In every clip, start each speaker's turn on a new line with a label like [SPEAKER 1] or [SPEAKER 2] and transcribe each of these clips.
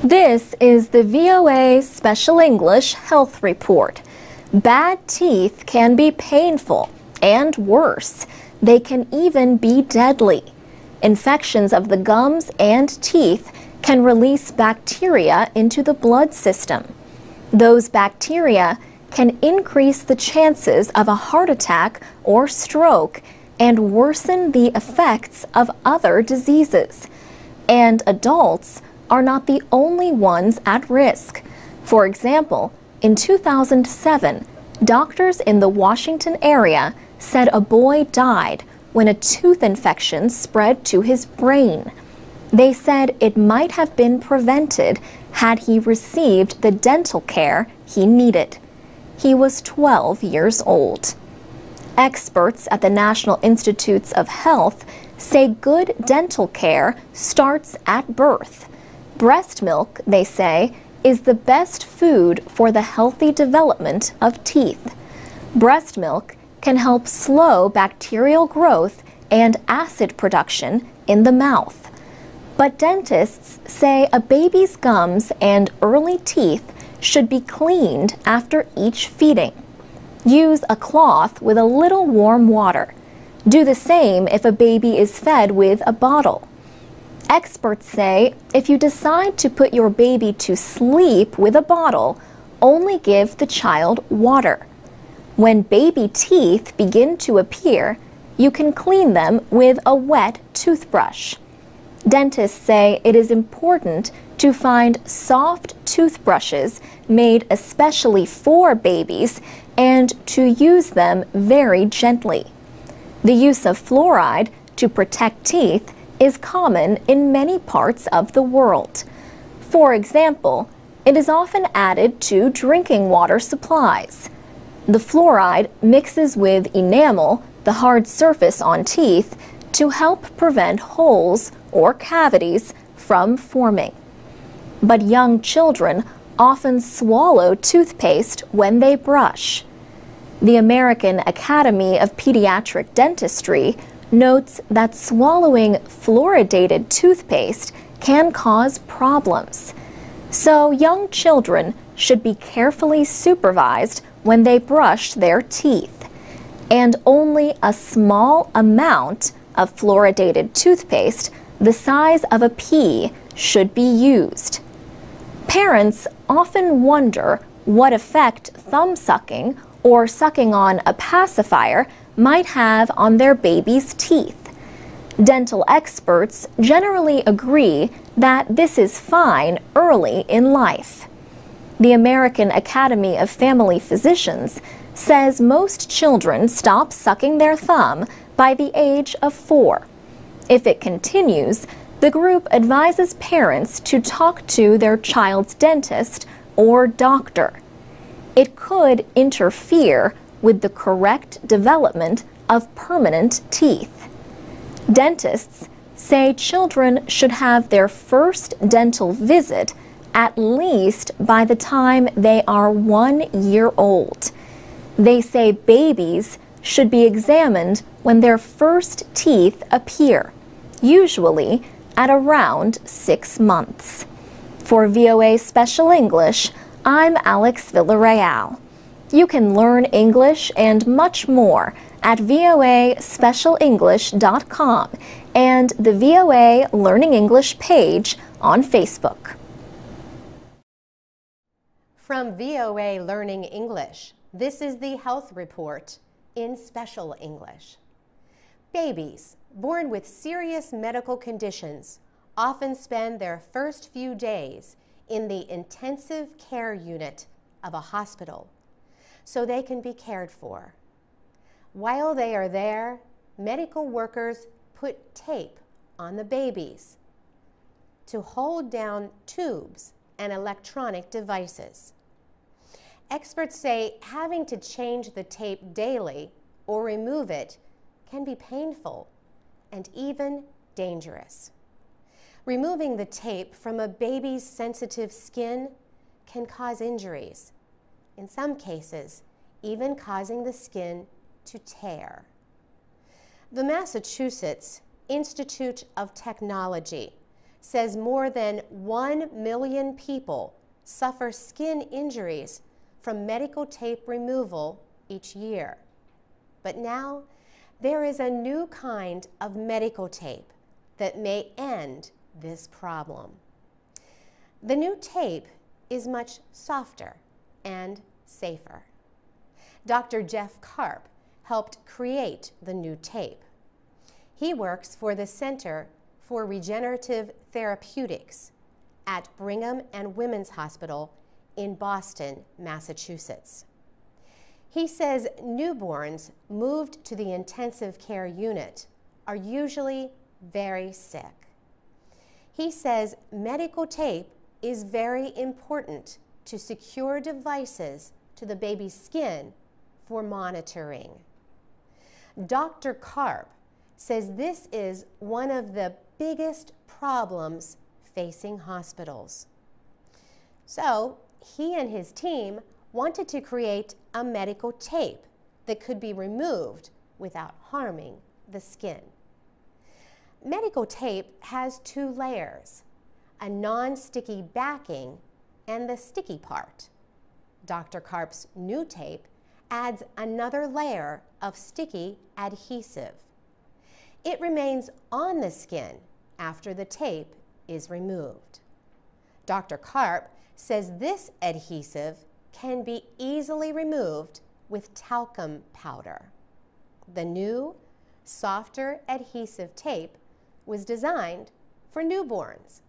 [SPEAKER 1] This is the VOA Special English Health Report. Bad teeth can be painful, and worse, they can even be deadly. Infections of the gums and teeth can release bacteria into the blood system. Those bacteria can increase the chances of a heart attack or stroke and worsen the effects of other diseases. And adults are not the only ones at risk. For example, in 2007, doctors in the Washington area said a boy died when a tooth infection spread to his brain. They said it might have been prevented had he received the dental care he needed. He was 12 years old. Experts at the National Institutes of Health say good dental care starts at birth. Breast milk, they say, is the best food for the healthy development of teeth. Breast milk can help slow bacterial growth and acid production in the mouth. But dentists say a baby's gums and early teeth should be cleaned after each feeding. Use a cloth with a little warm water. Do the same if a baby is fed with a bottle. Experts say if you decide to put your baby to sleep with a bottle, only give the child water. When baby teeth begin to appear, you can clean them with a wet toothbrush. Dentists say it is important to find soft toothbrushes made especially for babies and to use them very gently. The use of fluoride to protect teeth is common in many parts of the world. For example, it is often added to drinking water supplies. The fluoride mixes with enamel, the hard surface on teeth, to help prevent holes or cavities from forming. But young children often swallow toothpaste when they brush. The American Academy of Pediatric Dentistry notes that swallowing fluoridated toothpaste can cause problems. So young children should be carefully supervised when they brush their teeth. And only a small amount of fluoridated toothpaste, the size of a pea, should be used. Parents often wonder what effect thumb sucking or sucking on a pacifier might have on their baby's teeth. Dental experts generally agree that this is fine early in life. The American Academy of Family Physicians says most children stop sucking their thumb by the age of 4. If it continues, the group advises parents to talk to their child's dentist or doctor. It could interfere with the correct development of permanent teeth. Dentists say children should have their first dental visit at least by the time they are 1 year old. They say babies should be examined when their first teeth appear, usually at around 6 months. For VOA Special English, I'm Alex Villarreal. You can learn English and much more at voaspecialenglish.com and the VOA Learning English page on Facebook.
[SPEAKER 2] From VOA Learning English, this is the Health Report in Special English. Babies born with serious medical conditions often spend their first few days in the intensive care unit of a hospital, so they can be cared for. While they are there, medical workers put tape on the babies to hold down tubes and electronic devices. Experts say having to change the tape daily or remove it can be painful and even dangerous. Removing the tape from a baby's sensitive skin can cause injuries, in some cases, even causing the skin to tear. The Massachusetts Institute of Technology says more than 1 million people suffer skin injuries from medical tape removal each year. But now, there is a new kind of medical tape that may end this problem. The new tape is much softer and safer. Dr. Jeff Karp helped create the new tape. He works for the Center for Regenerative Therapeutics at Brigham and Women's Hospital in Boston, Massachusetts. He says newborns moved to the intensive care unit are usually very sick. He says medical tape is very important to secure devices to the baby's skin for monitoring. Dr. Karp says this is one of the biggest problems facing hospitals. So he and his team wanted to create a medical tape that could be removed without harming the skin. Medical tape has 2 layers, a non-sticky backing and the sticky part. Dr. Karp's new tape adds another layer of sticky adhesive. It remains on the skin after the tape is removed. Dr. Karp says this adhesive can be easily removed with talcum powder. The new, softer adhesive tape was designed for newborns.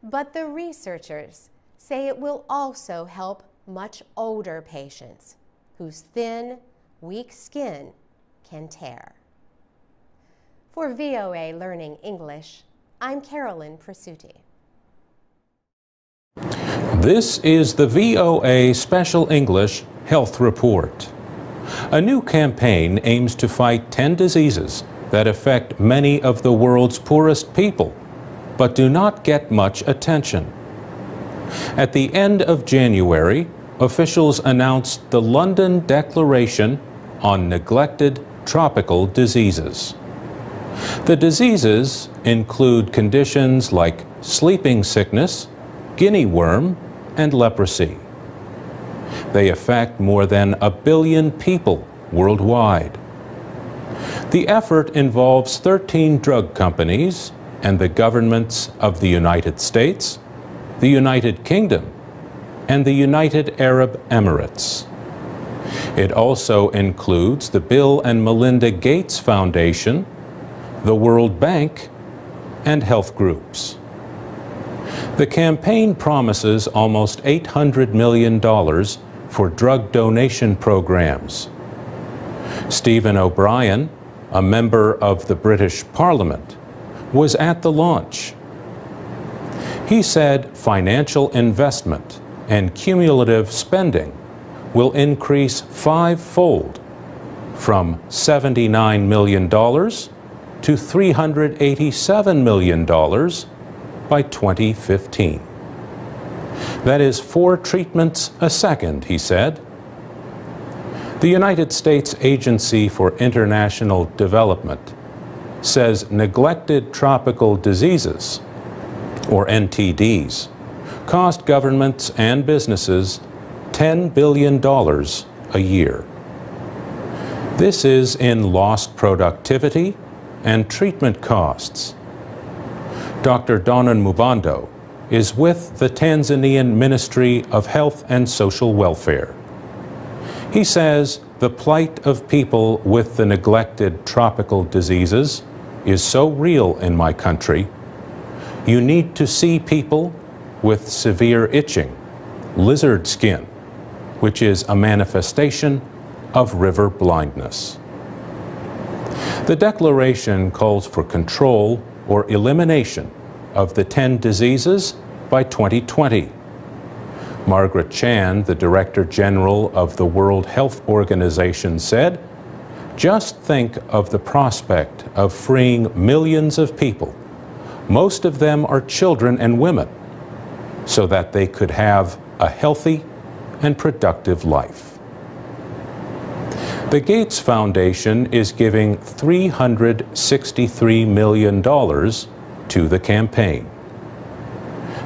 [SPEAKER 2] But the researchers say it will also help much older patients whose thin, weak skin can tear. For VOA Learning English, I'm Carolyn Presutti.
[SPEAKER 3] This is the VOA Special English Health Report. A new campaign aims to fight 10 diseases that affect many of the world's poorest people, but do not get much attention. At the end of January, officials announced the London Declaration on Neglected Tropical Diseases. The diseases include conditions like sleeping sickness, guinea worm, and leprosy. They affect more than 1 billion people worldwide. The effort involves 13 drug companies and the governments of the United States, the United Kingdom, and the United Arab Emirates. It also includes the Bill and Melinda Gates Foundation, the World Bank, and health groups. The campaign promises almost $800 million for drug donation programs. Stephen O'Brien, a member of the British Parliament, was at the launch. He said financial investment and cumulative spending will increase 5-fold, from $79 million to $387 million by 2015. That is 4 treatments a second, he said. The United States Agency for International Development says neglected tropical diseases, or NTDs, cost governments and businesses $10 billion a year. This is in lost productivity and treatment costs. Dr. Donan Mubando is with the Tanzanian Ministry of Health and Social Welfare. He says the plight of people with the neglected tropical diseases is so real in my country. You need to see people with severe itching, lizard skin, which is a manifestation of river blindness. The declaration calls for control or elimination of the 10 diseases by 2020. Margaret Chan, the Director General of the World Health Organization, said, "Just think of the prospect of freeing millions of people, most of them are children and women, so that they could have a healthy and productive life." The Gates Foundation is giving $363 million to the campaign.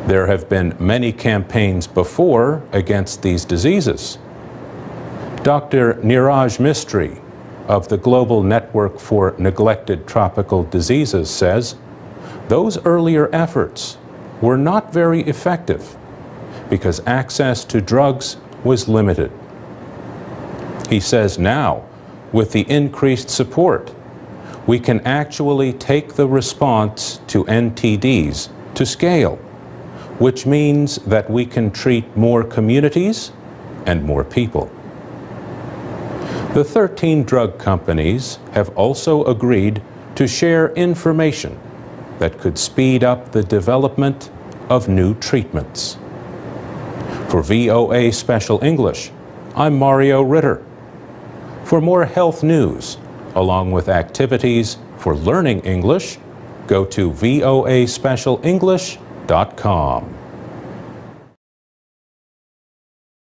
[SPEAKER 3] There have been many campaigns before against these diseases. Dr. Neeraj Mistry of the Global Network for Neglected Tropical Diseases says those earlier efforts were not very effective because access to drugs was limited. He says now, with the increased support, we can actually take the response to NTDs to scale, which means that we can treat more communities and more people. The 13 drug companies have also agreed to share information that could speed up the development of new treatments. For VOA Special English, I'm Mario Ritter. For more health news, along with activities for learning English, go to voaspecialenglish.com.